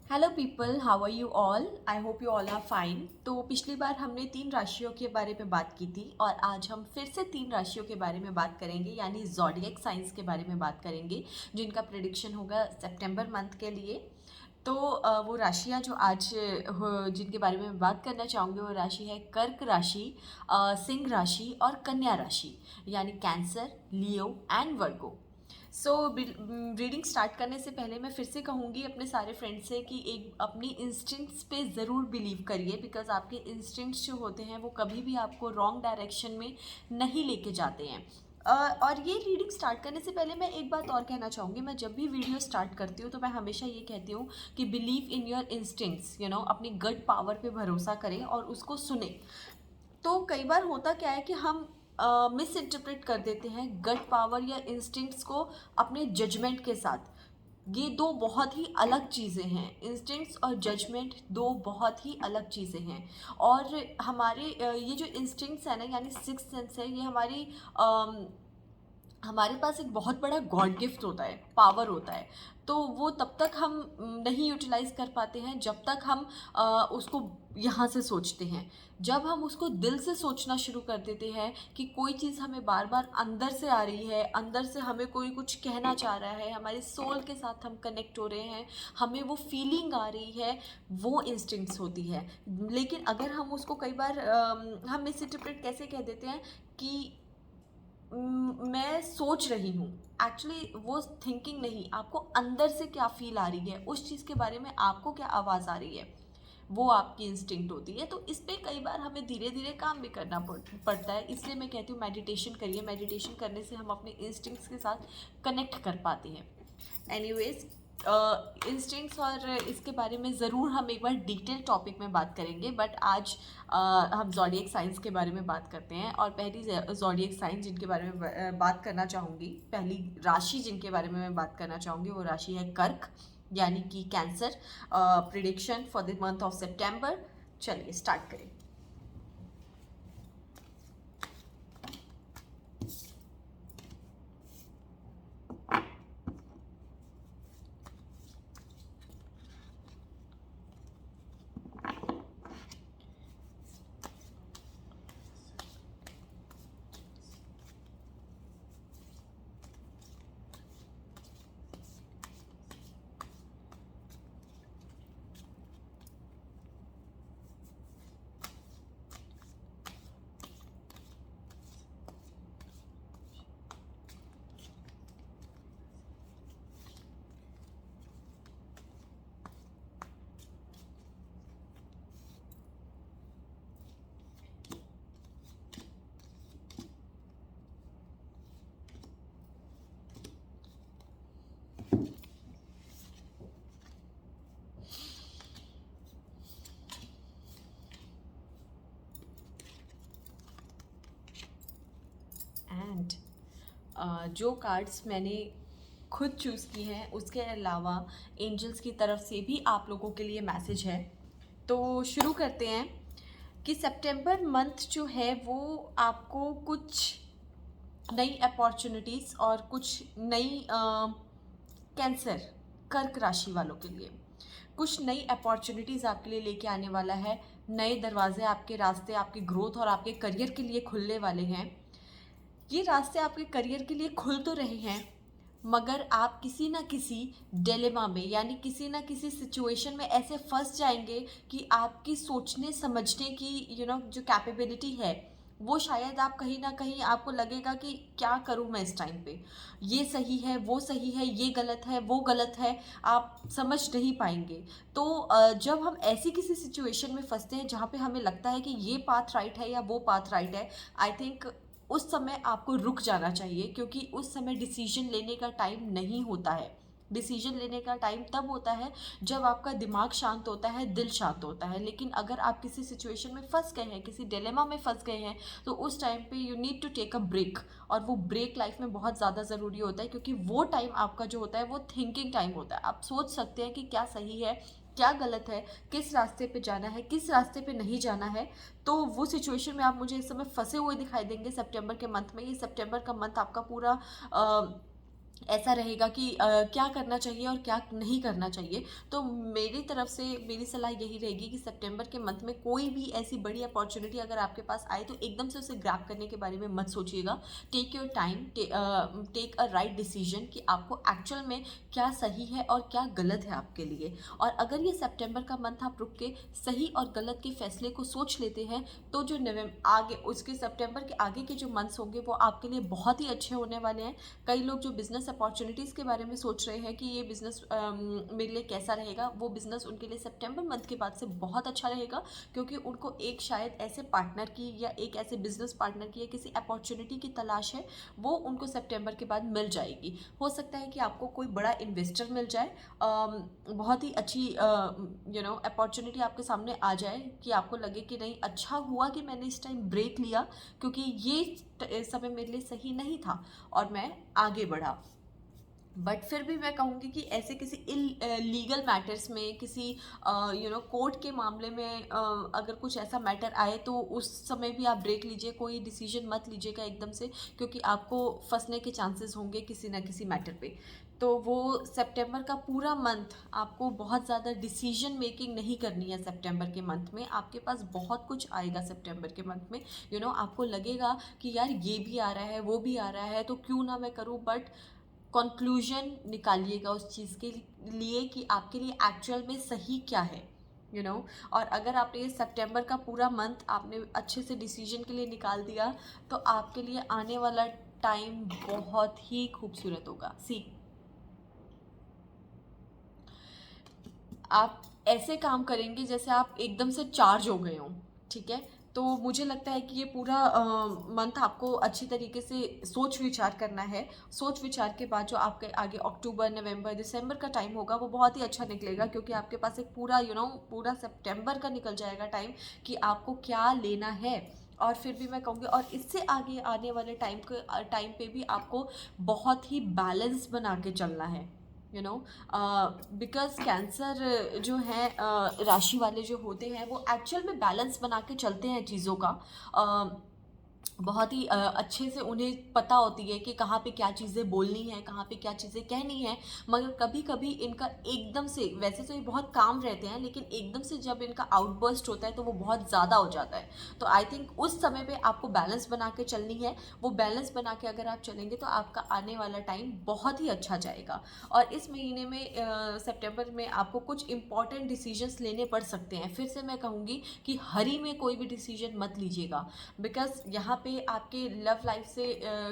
Hello people, how are you all? I hope you all are fine. तो पिछली बार हमने 3 राशियों के बारे में बात की थी और आज हम फिर से 3 राशियों के बारे में बात करेंगे, यानी ज़ोडिएक साइंस के बारे में बात करेंगे जिनका प्रेडिक्शन होगा सितंबर मंथ के लिए। तो वो राशियाँ जो आज जिनके बारे में मैं बात करना चाहूँगी वो राशि है कर्क राशि, सिंह राशि और कन्या राशि, यानी cancer, Leo and Virgo. So reading start करने से पहले मैं फिर से कहूँगी अपने सारे फ्रेंड्स से कि एक अपनी इंस्टिंक्ट्स पे ज़रूर बिलीव करिए, बिकॉज आपके इंस्टिंक्ट्स जो होते हैं वो कभी भी आपको रॉन्ग डायरेक्शन में नहीं लेके जाते हैं। और ये रीडिंग स्टार्ट करने से पहले मैं एक बात और कहना चाहूँगी। मैं जब भी वीडियो स्टार्ट करती हूँ तो मैं हमेशा ये कहती हूँ कि बिलीव इन योर इंस्टिंक्ट्स, अपनी गट पावर पे भरोसा करें और उसको सुने। तो कई बार होता क्या है कि हम मिस इंटरप्रेट कर देते हैं गट पावर या इंस्टिंक्ट्स को अपने जजमेंट के साथ। ये दो बहुत ही अलग चीज़ें हैं। इंस्टिंक्ट्स और जजमेंट दो बहुत ही अलग चीज़ें हैं। और हमारे ये जो इंस्टिंक्ट्स है ना, यानी सिक्स सेंस है, ये हमारे पास एक बहुत बड़ा गॉड गिफ्ट होता है, पावर होता है। तो वो तब तक हम नहीं यूटिलाइज कर पाते हैं जब तक हम उसको यहाँ से सोचते हैं। जब हम उसको दिल से सोचना शुरू कर देते हैं कि कोई चीज़ हमें बार बार अंदर से आ रही है, अंदर से हमें कोई कुछ कहना चाह रहा है, हमारे सोल के साथ हम कनेक्ट हो रहे हैं, हमें वो फीलिंग आ रही है, वो इंस्टिंक्ट्स होती है। लेकिन अगर हम उसको कई बार हम मिस इंटरप्रेट कैसे कह देते हैं कि मैं सोच रही हूँ, एक्चुअली वो थिंकिंग नहीं, आपको अंदर से क्या फील आ रही है, उस चीज़ के बारे में आपको क्या आवाज़ आ रही है, वो आपकी इंस्टिंक्ट होती है। तो इस पे कई बार हमें धीरे धीरे काम भी करना पड़ता है। इसलिए मैं कहती हूँ मेडिटेशन करिए। मेडिटेशन करने से हम अपने इंस्टिंक्ट्स के साथ कनेक्ट कर पाते हैं। एनीवेज, इंस्टिंक्ट्स और इसके बारे में ज़रूर हम एक बार डिटेल टॉपिक में बात करेंगे, बट आज हम ज़ोडिएक साइंस के बारे में बात करते हैं। और पहली ज़ोडिएक साइंस जिनके बारे में बात करना चाहूँगी, पहली राशि जिनके बारे में मैं बात करना चाहूँगी वो राशि है कर्क, यानी कि cancer. Prediction for the month of सितंबर। चलिए स्टार्ट करें। एंड जो कार्ड्स मैंने खुद चूज़ की हैं उसके अलावा एंजल्स की तरफ से भी आप लोगों के लिए मैसेज है। तो शुरू करते हैं कि सितंबर मंथ जो है वो आपको कुछ नई अपॉर्चुनिटीज़ और कुछ नई कैंसर कर्क राशि वालों के लिए कुछ नई अपॉर्चुनिटीज़ आपके लिए लेके आने वाला है। नए दरवाजे आपके रास्ते आपके ग्रोथ और आपके करियर के लिए खुलने वाले हैं। ये रास्ते आपके करियर के लिए खुल तो रहे हैं, मगर आप किसी ना किसी डिलेमा में, यानी किसी ना किसी सिचुएशन में ऐसे फंस जाएंगे कि आपकी सोचने समझने की जो कैपेबिलिटी है वो शायद आप कहीं ना कहीं आपको लगेगा कि क्या करूं मैं इस टाइम पे, ये सही है वो सही है, ये गलत है वो गलत है, आप समझ नहीं पाएंगे। तो जब हम ऐसी किसी सिचुएशन में फंसते हैं जहाँ पे हमें लगता है कि ये पाथ राइट है या वो पाथ राइट है, आई थिंक उस समय आपको रुक जाना चाहिए, क्योंकि उस समय डिसीजन लेने का टाइम नहीं होता है। डिसीजन लेने का टाइम तब होता है जब आपका दिमाग शांत होता है, दिल शांत होता है। लेकिन अगर आप किसी सिचुएशन में फंस गए हैं, किसी डिलेमा में फंस गए हैं, तो उस टाइम पे you need to take a break. और वो ब्रेक लाइफ में बहुत ज़्यादा ज़रूरी होता है, क्योंकि वो टाइम आपका जो होता है वो थिंकिंग टाइम होता है। आप सोच सकते हैं कि क्या सही है क्या गलत है, किस रास्ते पे जाना है किस रास्ते पे नहीं जाना है। तो वो सिचुएशन में आप मुझे इस समय फंसे हुए दिखाई देंगे सितंबर के मंथ में। ये सितंबर का मंथ आपका पूरा ऐसा रहेगा कि क्या करना चाहिए और क्या नहीं करना चाहिए। तो मेरी तरफ से मेरी सलाह यही रहेगी कि सितंबर के मंथ में कोई भी ऐसी बड़ी अपॉर्चुनिटी अगर आपके पास आए तो एकदम से उसे ग्रैब करने के बारे में मत सोचिएगा। Take your time, take a right decision कि आपको एक्चुअल में क्या सही है और क्या गलत है आपके लिए। और अगर ये सितंबर का मंथ आप रुक के सही और गलत के फैसले को सोच लेते हैं तो जो नवंबर आगे उसके सितंबर के आगे के जो मंथ्स होंगे वो आपके लिए बहुत ही अच्छे होने वाले हैं। कई लोग जो बिज़नेस अपॉर्चुनिटीज़ के बारे में सोच रहे हैं कि ये बिज़नेस मेरे लिए कैसा रहेगा, वो बिज़नेस उनके लिए सितंबर मंथ के बाद से बहुत अच्छा रहेगा, क्योंकि उनको एक शायद ऐसे पार्टनर की या एक ऐसे बिज़नेस पार्टनर की या किसी अपॉर्चुनिटी की तलाश है, वो उनको सितंबर के बाद मिल जाएगी। हो सकता है कि आपको कोई बड़ा इन्वेस्टर मिल जाए, बहुत ही अच्छी अपॉर्चुनिटी आपके सामने आ जाए कि आपको लगे कि नहीं, अच्छा हुआ कि मैंने इस टाइम ब्रेक लिया, क्योंकि ये समय मेरे लिए सही नहीं था और मैं आगे बढ़ा। बट फिर भी मैं कहूँगी कि ऐसे किसी लीगल मैटर्स में, किसी कोर्ट के मामले में अगर कुछ ऐसा मैटर आए तो उस समय भी आप ब्रेक लीजिए, कोई डिसीजन मत लीजिएगा एकदम से, क्योंकि आपको फंसने के चांसेस होंगे किसी ना किसी मैटर पे। तो वो सितंबर का पूरा मंथ आपको बहुत ज़्यादा डिसीजन मेकिंग नहीं करनी है। सितंबर के मंथ में आपके पास बहुत कुछ आएगा। सितंबर के मंथ में आपको लगेगा कि यार ये भी आ रहा है, वो भी आ रहा है, तो क्यों ना मैं करूँ। बट कंक्लूजन निकालिएगा उस चीज़ के लिए कि आपके लिए एक्चुअल में सही क्या है, और अगर आपने ये सितंबर का पूरा मंथ आपने अच्छे से डिसीजन के लिए निकाल दिया तो आपके लिए आने वाला टाइम बहुत ही खूबसूरत होगा। सी, आप ऐसे काम करेंगे जैसे आप एकदम से चार्ज हो गए हों, ठीक है। तो मुझे लगता है कि ये पूरा मंथ आपको अच्छी तरीके से सोच विचार करना है। सोच विचार के बाद जो आपके आगे अक्टूबर, नवंबर, दिसंबर का टाइम होगा वो बहुत ही अच्छा निकलेगा, क्योंकि आपके पास एक पूरा पूरा सितंबर का निकल जाएगा टाइम कि आपको क्या लेना है। और फिर भी मैं कहूँगी, और इससे आगे आने वाले टाइम पे भी आपको बहुत ही बैलेंस बना के चलना है, बिकॉज कैंसर जो है राशि वाले जो होते हैं वो एक्चुअल में बैलेंस बना के चलते हैं चीज़ों का। बहुत ही अच्छे से उन्हें पता होती है कि कहाँ पे क्या चीज़ें बोलनी है, कहाँ पे क्या चीज़ें कहनी है। मगर कभी कभी इनका एकदम से, वैसे तो ये बहुत काम रहते हैं, लेकिन एकदम से जब इनका आउटबर्स्ट होता है तो वो बहुत ज़्यादा हो जाता है। तो आई थिंक उस समय पे आपको बैलेंस बना के चलनी है। वो बैलेंस बना के अगर आप चलेंगे तो आपका आने वाला टाइम बहुत ही अच्छा जाएगा। और इस महीने में सितंबर में आपको कुछ इंपॉर्टेंट डिसीजंस लेने पड़ सकते हैं। फिर से मैं कहूँगी कि हरी में कोई भी डिसीजन मत लीजिएगा, बिकॉज यहाँ पे आपके लव लाइफ से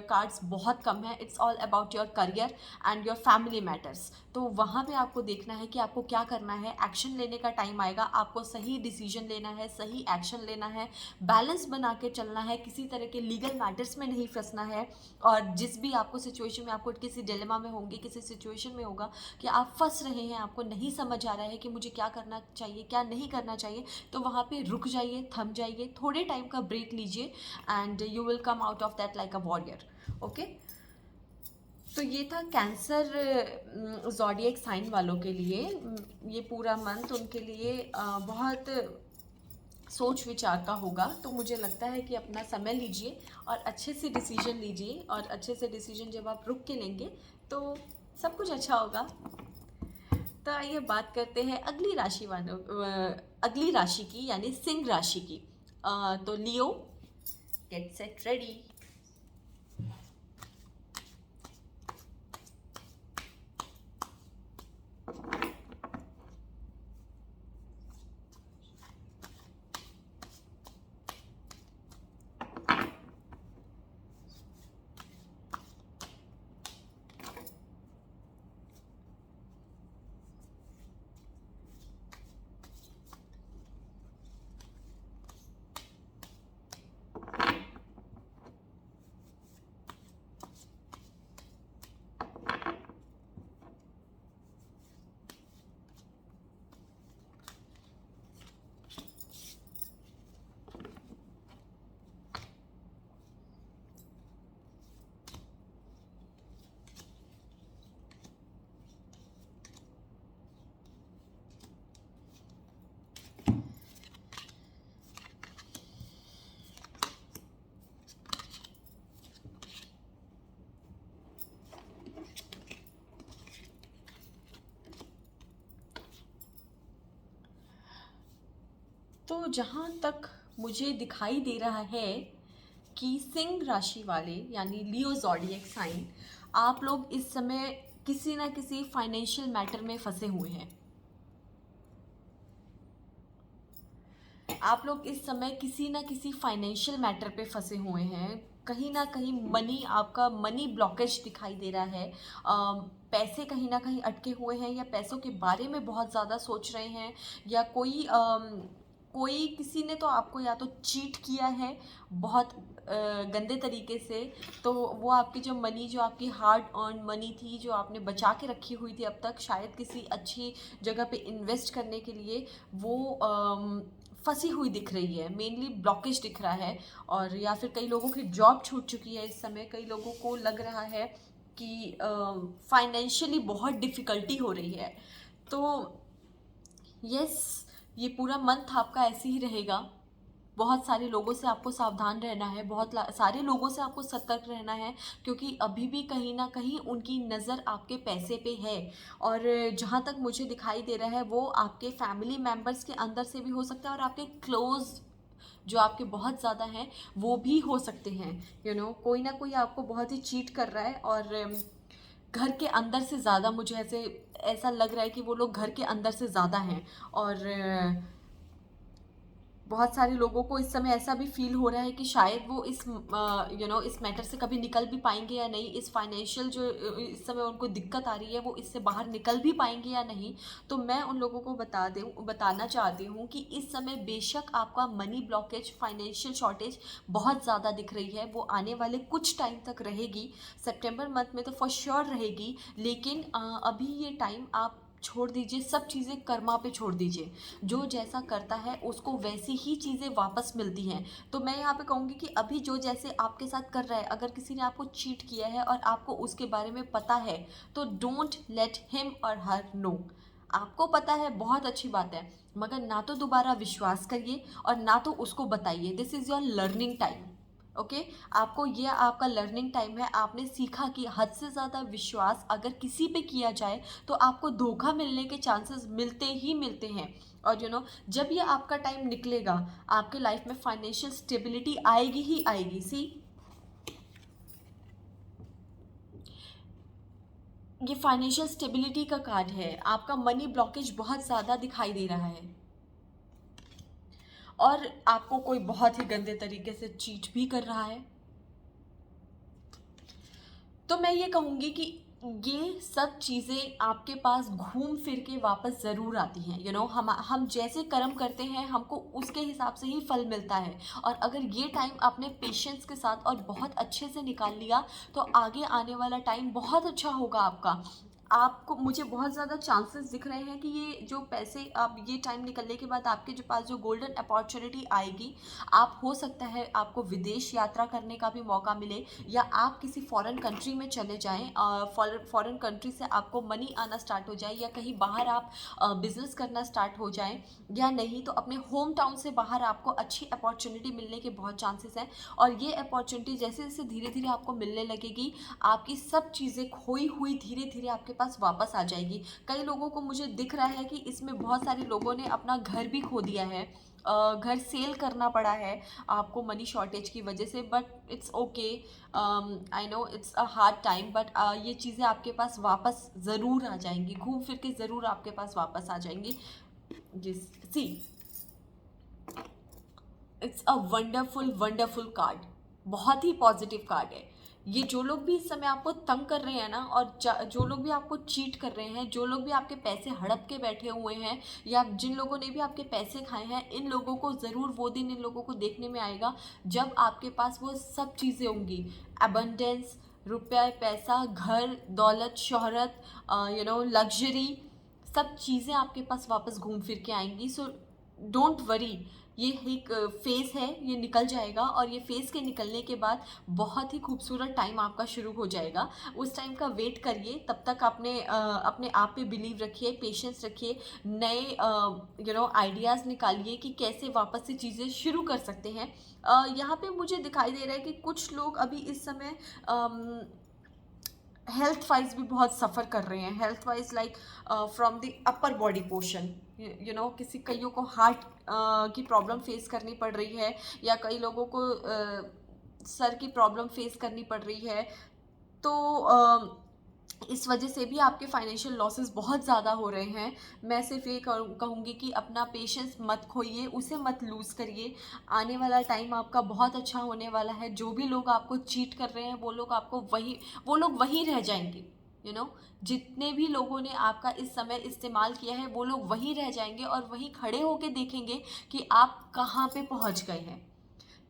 कार्ड्स बहुत कम है। It's all about your career and your family matters. तो वहाँ पे आपको देखना है कि आपको क्या करना है। एक्शन लेने का टाइम आएगा, आपको सही डिसीजन लेना है, सही एक्शन लेना है, बैलेंस बना के चलना है, किसी तरह के लीगल मैटर्स में नहीं फंसना है। और जिस भी आपको सिचुएशन में, आपको किसी डिलेमा में होंगे, किसी सिचुएशन में होगा कि आप फंस रहे हैं, आपको नहीं समझ आ रहा है कि मुझे क्या करना चाहिए, क्या नहीं करना चाहिए, तो वहाँ पे रुक जाइए, थम जाइए, थोड़े टाइम का ब्रेक लीजिए and you will come out of that like a warrior. Okay, तो ये था कैंसर ज़ोडिएक साइन वालों के लिए। ये पूरा मंथ उनके लिए बहुत सोच विचार का होगा। तो मुझे लगता है कि अपना समय लीजिए और अच्छे से डिसीजन लीजिए, और अच्छे से डिसीजन जब आप रुक के लेंगे तो सब कुछ अच्छा होगा। तो आइए बात करते हैं अगली राशि की, यानी सिंह राशि की। तो लियो, गेट सेट रेडी। तो जहाँ तक मुझे दिखाई दे रहा है कि सिंह राशि वाले यानी लियो ज़ोडिएक साइन, आप लोग इस समय किसी ना किसी फाइनेंशियल मैटर में फंसे हुए हैं। आप लोग इस समय किसी ना किसी फाइनेंशियल मैटर पे फंसे हुए हैं। कहीं ना कहीं मनी, आपका मनी ब्लॉकेज दिखाई दे रहा है। पैसे कहीं ना कहीं अटके हुए हैं, या पैसों के बारे में बहुत ज़्यादा सोच रहे हैं, या कोई किसी ने तो आपको या तो चीट किया है बहुत गंदे तरीके से। तो वो आपकी जो मनी, जो आपकी हार्ड अर्न मनी थी, जो आपने बचा के रखी हुई थी अब तक, शायद किसी अच्छी जगह पे इन्वेस्ट करने के लिए, वो फंसी हुई दिख रही है। मेनली ब्लॉकेज दिख रहा है। और या फिर कई लोगों की जॉब छूट चुकी है इस समय। कई लोगों को लग रहा है कि फाइनेंशियली बहुत डिफ़िकल्टी हो रही है। तो यस, ये पूरा मंथ आपका ऐसे ही रहेगा। बहुत सारे लोगों से आपको सावधान रहना है, बहुत सारे लोगों से आपको सतर्क रहना है, क्योंकि अभी भी कहीं ना कहीं उनकी नज़र आपके पैसे पे है। और जहाँ तक मुझे दिखाई दे रहा है, वो आपके फैमिली मेम्बर्स के अंदर से भी हो सकता है, और आपके क्लोज जो आपके बहुत ज़्यादा हैं वो भी हो सकते हैं। कोई ना कोई आपको बहुत ही चीट कर रहा है। और घर के अंदर से ज़्यादा मुझे ऐसा लग रहा है कि वो लोग घर के अंदर से ज़्यादा हैं। और बहुत सारे लोगों को इस समय ऐसा भी फील हो रहा है कि शायद वो इस मैटर से कभी निकल भी पाएंगे या नहीं। इस फाइनेंशियल जो इस समय उनको दिक्कत आ रही है, वो इससे बाहर निकल भी पाएंगे या नहीं। तो मैं उन लोगों को बताना चाहती हूँ कि इस समय बेशक आपका मनी ब्लॉकेज, फाइनेंशियल शॉर्टेज बहुत ज़्यादा दिख रही है, वो आने वाले कुछ टाइम तक रहेगी। सितंबर मंथ में तो फॉर श्योर रहेगी। लेकिन अभी ये टाइम आप छोड़ दीजिए, सब चीज़ें कर्मा पे छोड़ दीजिए। जो जैसा करता है उसको वैसी ही चीज़ें वापस मिलती हैं। तो मैं यहाँ पे कहूँगी कि अभी जो जैसे आपके साथ कर रहा है, अगर किसी ने आपको चीट किया है और आपको उसके बारे में पता है, तो डोंट लेट हिम और हर नो। आपको पता है, बहुत अच्छी बात है, मगर ना तो दोबारा विश्वास करिए और ना तो उसको बताइए। This is your learning time. Okay, आपको ये आपका लर्निंग टाइम है। आपने सीखा कि हद से ज़्यादा विश्वास अगर किसी पे किया जाए तो आपको धोखा मिलने के चांसेस मिलते ही मिलते हैं। और जब ये आपका टाइम निकलेगा, आपके लाइफ में फाइनेंशियल स्टेबिलिटी आएगी ही आएगी। सी, ये फाइनेंशियल स्टेबिलिटी का कार्ड है। आपका मनी ब्लॉकेज बहुत ज़्यादा दिखाई दे रहा है, और आपको कोई बहुत ही गंदे तरीके से चीट भी कर रहा है। तो मैं ये कहूँगी कि ये सब चीज़ें आपके पास घूम फिर के वापस ज़रूर आती हैं। हम जैसे कर्म करते हैं, हमको उसके हिसाब से ही फल मिलता है। और अगर ये टाइम आपने पेशेंस के साथ और बहुत अच्छे से निकाल लिया, तो आगे आने वाला टाइम बहुत अच्छा होगा आपका। आपको, मुझे बहुत ज़्यादा चांसेस दिख रहे हैं कि ये जो पैसे, आप ये टाइम निकलने के बाद आपके जो पास जो गोल्डन अपॉर्चुनिटी आएगी, आप, हो सकता है आपको विदेश यात्रा करने का भी मौका मिले, या आप किसी फॉरेन कंट्री में चले जाएं। फॉरेन कंट्री से आपको मनी आना स्टार्ट हो जाए, या कहीं बाहर आप बिजनेस करना स्टार्ट हो जाएं, या नहीं तो अपने होम टाउन से बाहर आपको अच्छी अपॉर्चुनिटी मिलने के बहुत चांसेस हैं। और ये अपॉर्चुनिटी जैसे जैसे धीरे धीरे आपको मिलने लगेगी, आपकी सब चीज़ें खोई हुई धीरे धीरे आपके पास वापस आ जाएगी। कई लोगों को मुझे दिख रहा है कि इसमें बहुत सारे लोगों ने अपना घर भी खो दिया है, घर सेल करना पड़ा है आपको मनी शॉर्टेज की वजह से। But it's okay, I know it's a hard time, but ये चीज़ें आपके पास वापस ज़रूर आ जाएंगी, घूम फिर के ज़रूर आपके पास वापस आ जाएंगी। जिस see, it's a wonderful wonderful card, बहुत ही पॉजिटिव कार्ड है। ये जो लोग भी इस समय आपको तंग कर रहे हैं ना, और जो लोग भी आपको चीट कर रहे हैं, जो लोग भी आपके पैसे हड़प के बैठे हुए हैं, या जिन लोगों ने भी आपके पैसे खाए हैं, इन लोगों को ज़रूर वो दिन इन लोगों को देखने में आएगा जब आपके पास वो सब चीज़ें होंगी। अबंडेंस, रुपया, पैसा, घर, दौलत, शोहरत, लग्जरी, सब चीज़ें आपके पास वापस घूम फिर के आएंगी। सो डोंट वरी, ये एक फेज़ है, ये निकल जाएगा। और ये फेज़ के निकलने के बाद बहुत ही खूबसूरत टाइम आपका शुरू हो जाएगा। उस टाइम का वेट करिए। तब तक अपने आप पे बिलीव रखिए, पेशेंस रखिए, नए आइडियाज़ निकालिए कि कैसे वापस से चीज़ें शुरू कर सकते हैं। यहाँ पे मुझे दिखाई दे रहा है कि कुछ लोग अभी इस समय हेल्थ वाइज भी बहुत सफ़र कर रहे हैं, health wise like from the upper body portion, you know, किसी कईयों को हार्ट की प्रॉब्लम फेस करनी पड़ रही है, या कई लोगों को सर की प्रॉब्लम फेस करनी पड़ रही है। तो इस वजह से भी आपके फाइनेंशियल लॉसेस बहुत ज़्यादा हो रहे हैं। मैं सिर्फ ये कहूँगी कि अपना पेशेंस मत खोइए, उसे मत लूज़ करिए। आने वाला टाइम आपका बहुत अच्छा होने वाला है। जो भी लोग आपको चीट कर रहे हैं वो लोग वहीं रह जाएंगे, यू नो। जितने भी लोगों ने आपका इस समय इस्तेमाल किया है वो लोग वहीं रह जाएंगे और वहीं खड़े होके देखेंगे कि आप कहाँ पे पहुँच गए हैं।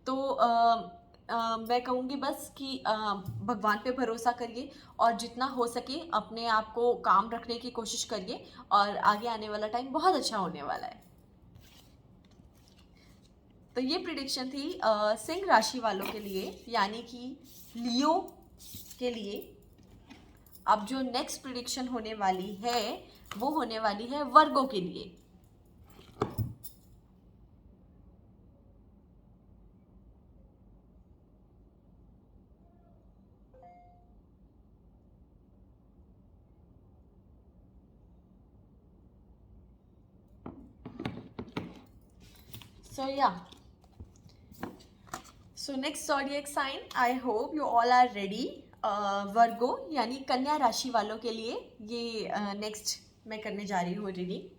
तो मैं कहूँगी बस कि भगवान पे भरोसा करिए और जितना हो सके अपने आप को काम रखने की कोशिश करिए, और आगे आने वाला टाइम बहुत अच्छा होने वाला है। तो ये प्रिडिक्शन थी सिंह राशि वालों के लिए, यानी कि लियो के लिए। अब जो नेक्स्ट प्रिडिक्शन होने वाली है वो होने वाली है वर्गो के लिए। So yeah, so next zodiac sign, I hope you all are ready. वर्गो यानी कन्या राशि वालों के लिए ये नेक्स्ट मैं करने जा रही हूँ रीडिंग।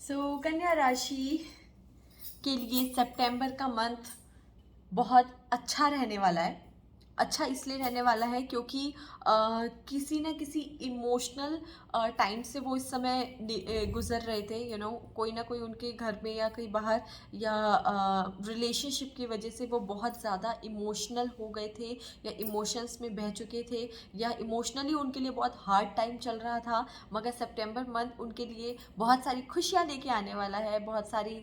सो कन्या राशि के लिए सितंबर का मंथ बहुत अच्छा रहने वाला है। अच्छा इसलिए रहने वाला है क्योंकि किसी न किसी इमोशनल टाइम से वो इस समय गुजर रहे थे, यू नो। कोई ना कोई उनके घर में या कहीं बाहर या रिलेशनशिप की वजह से वो बहुत ज़्यादा इमोशनल हो गए थे, या इमोशंस में बह चुके थे, या इमोशनली उनके लिए बहुत हार्ड टाइम चल रहा था। मगर सितंबर मंथ उनके लिए बहुत सारी खुशियाँ लेके आने वाला है, बहुत सारी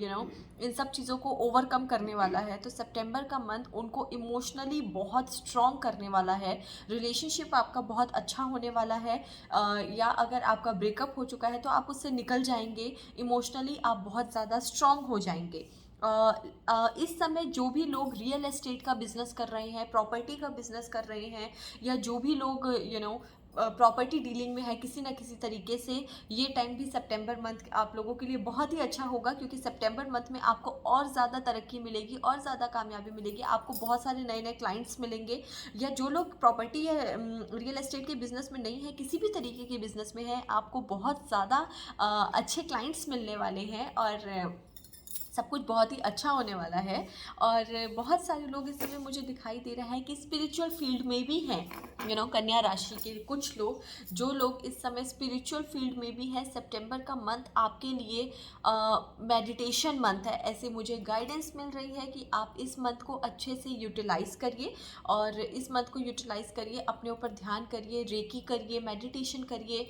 यू नो इन सब चीज़ों को ओवरकम करने वाला है। तो सितंबर का मंथ उनको इमोशनली बहुत स्ट्रॉन्ग करने वाला है। रिलेशनशिप आपका बहुत अच्छा होने वाला है, या अगर आपका ब्रेकअप हो चुका है तो आप उससे निकल जाएंगे। इमोशनली आप बहुत ज़्यादा स्ट्रॉन्ग हो जाएंगे। इस समय जो भी लोग रियल एस्टेट का बिजनेस कर रहे हैं, प्रॉपर्टी का बिजनेस कर रहे हैं, या जो भी लोग यू नो प्रॉपर्टी डीलिंग में है किसी ना किसी तरीके से, ये टाइम भी सितंबर मंथ आप लोगों के लिए बहुत ही अच्छा होगा, क्योंकि सितंबर मंथ में आपको और ज़्यादा तरक्की मिलेगी और ज़्यादा कामयाबी मिलेगी। आपको बहुत सारे नए नए क्लाइंट्स मिलेंगे, या जो लोग प्रॉपर्टी या रियल एस्टेट के बिज़नेस में नहीं है, किसी भी तरीके के बिज़नेस में है, आपको बहुत ज़्यादा अच्छे क्लाइंट्स मिलने वाले हैं और सब कुछ बहुत ही अच्छा होने वाला है। और बहुत सारे लोग इस समय मुझे दिखाई दे रहा है कि स्पिरिचुअल फील्ड में भी हैं, यू नो। कन्या राशि के कुछ लोग, जो लोग इस समय स्पिरिचुअल फील्ड में भी हैं, सितंबर का मंथ आपके लिए मेडिटेशन मंथ है। ऐसे मुझे गाइडेंस मिल रही है कि आप इस मंथ को अच्छे से यूटिलाइज़ करिए, और इस मंथ को यूटिलाइज़ करिए, अपने ऊपर ध्यान करिए, रेकी करिए, मेडिटेशन करिए।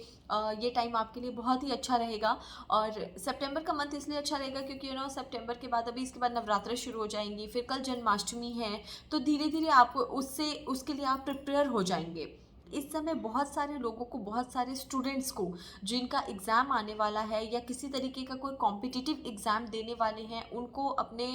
ये टाइम आपके लिए बहुत ही अच्छा रहेगा। और सितंबर का मंथ इसलिए अच्छा रहेगा क्योंकि यू नो सितंबर के बाद, अभी इसके बाद नवरात्र शुरू हो जाएंगी, फिर कल जन्माष्टमी है, तो धीरे धीरे आप उसके लिए आप प्रिपेयर हो जाएंगे। इस समय बहुत सारे लोगों को, बहुत सारे स्टूडेंट्स को जिनका एग्ज़ाम आने वाला है या किसी तरीके का कोई कॉम्पिटिटिव एग्ज़ाम देने वाले हैं, उनको अपने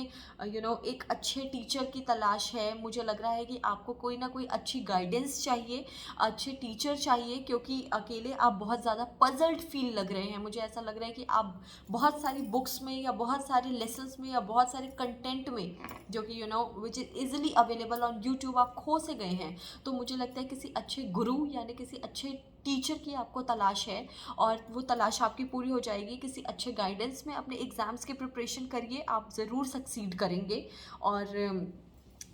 एक अच्छे टीचर की तलाश है। मुझे लग रहा है कि आपको कोई ना कोई अच्छी गाइडेंस चाहिए, अच्छे टीचर चाहिए, क्योंकि अकेले आप बहुत ज़्यादा पजल्ड फील लग रहे हैं। मुझे ऐसा लग रहा है कि आप बहुत सारी बुक्स में या बहुत सारे लेसन्स में या बहुत सारे कंटेंट में, जो कि which is easily available on YouTube, आप खो से गए हैं। तो मुझे लगता है किसी अच्छे गुरु यानी किसी अच्छे टीचर की आपको तलाश है, और वो तलाश आपकी पूरी हो जाएगी। किसी अच्छे गाइडेंस में अपने एग्ज़ाम्स की प्रिपरेशन करिए, आप ज़रूर सक्सीड करेंगे। और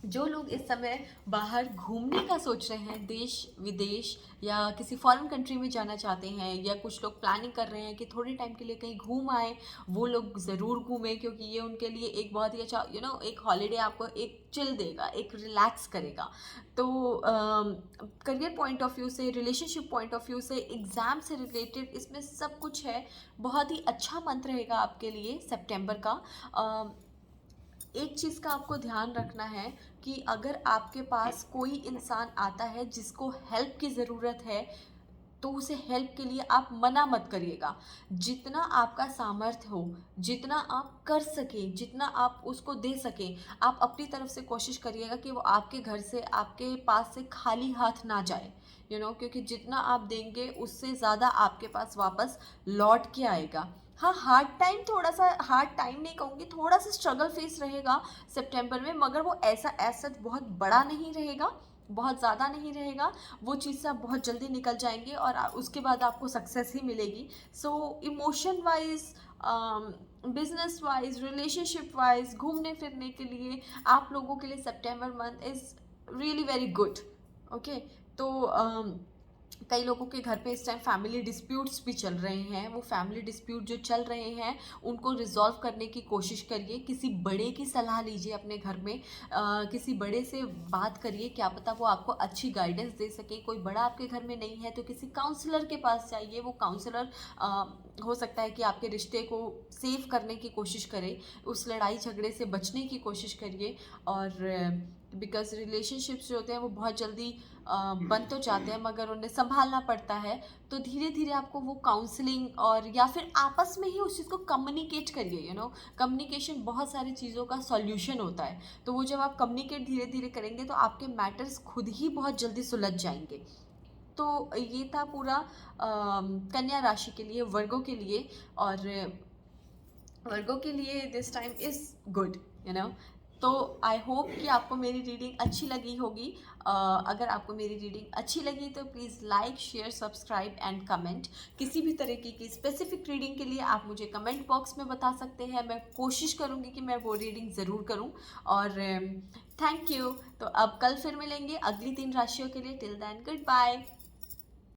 जो लोग इस समय बाहर घूमने का सोच रहे हैं, देश विदेश या किसी फॉरेन कंट्री में जाना चाहते हैं, या कुछ लोग प्लानिंग कर रहे हैं कि थोड़े टाइम के लिए कहीं घूम आए, वो लोग ज़रूर घूमें, क्योंकि ये उनके लिए एक बहुत ही अच्छा एक हॉलीडे आपको एक चिल देगा, एक रिलैक्स करेगा। तो करियर पॉइंट ऑफ व्यू से, रिलेशनशिप पॉइंट ऑफ व्यू से, एग्ज़ाम से रिलेटेड इसमें सब कुछ है। बहुत ही अच्छा मंथ रहेगा आपके लिए सितंबर का। एक चीज़ का आपको ध्यान रखना है कि अगर आपके पास कोई इंसान आता है जिसको हेल्प की ज़रूरत है, तो उसे हेल्प के लिए आप मना मत करिएगा। जितना आपका सामर्थ्य हो, जितना आप कर सकें, जितना आप उसको दे सकें, आप अपनी तरफ से कोशिश करिएगा कि वो आपके घर से, आपके पास से खाली हाथ ना जाए। क्योंकि जितना आप देंगे उससे ज़्यादा आपके पास वापस लौट के आएगा। हाँ, थोड़ा सा हार्ड टाइम नहीं कहूँगी, थोड़ा सा स्ट्रगल फेस रहेगा सितंबर में, मगर वो ऐसा बहुत बड़ा नहीं रहेगा, बहुत ज़्यादा नहीं रहेगा। वो चीज़ से आप बहुत जल्दी निकल जाएंगे और उसके बाद आपको सक्सेस ही मिलेगी। So emotion wise, business wise, relationship wise, घूमने फिरने के लिए आप लोगों के लिए सितंबर month is really very good. Okay, तो कई लोगों के घर पे इस टाइम फैमिली डिस्प्यूट्स भी चल रहे हैं। वो फैमिली डिस्प्यूट जो चल रहे हैं उनको रिजॉल्व करने की कोशिश करिए। किसी बड़े की सलाह लीजिए अपने घर में, किसी बड़े से बात करिए, क्या पता वो आपको अच्छी गाइडेंस दे सके। कोई बड़ा आपके घर में नहीं है तो किसी काउंसलर के पास जाइए। वो काउंसलर हो सकता है कि आपके रिश्ते को सेव करने की कोशिश करे, उस लड़ाई झगड़े से बचने की कोशिश करिए। और बिकॉज रिलेशनशिप्स जो होते हैं वो बहुत जल्दी बन तो जाते हैं, मगर उन्हें संभालना पड़ता है। तो धीरे धीरे आपको वो काउंसलिंग और या फिर आपस में ही उस चीज़ को कम्युनिकेट करिए। कम्युनिकेशन बहुत सारी चीज़ों का सॉल्यूशन होता है। तो वो जब आप कम्युनिकेट धीरे धीरे करेंगे तो आपके मैटर्स खुद ही बहुत जल्दी सुलझ जाएंगे। तो ये था पूरा कन्या राशि के लिए, वर्गों के लिए। और वर्गों के लिए दिस टाइम इज़ गुड। तो आई होप कि आपको मेरी रीडिंग अच्छी लगी होगी। अगर आपको मेरी रीडिंग अच्छी लगी तो please like, share, subscribe and comment. किसी भी तरीके की स्पेसिफिक रीडिंग के लिए आप मुझे कमेंट बॉक्स में बता सकते हैं। मैं कोशिश करूँगी कि मैं वो रीडिंग ज़रूर करूँ। और थैंक यू। तो अब कल फिर मिलेंगे अगली 3 राशियों के लिए। Till then, good bye.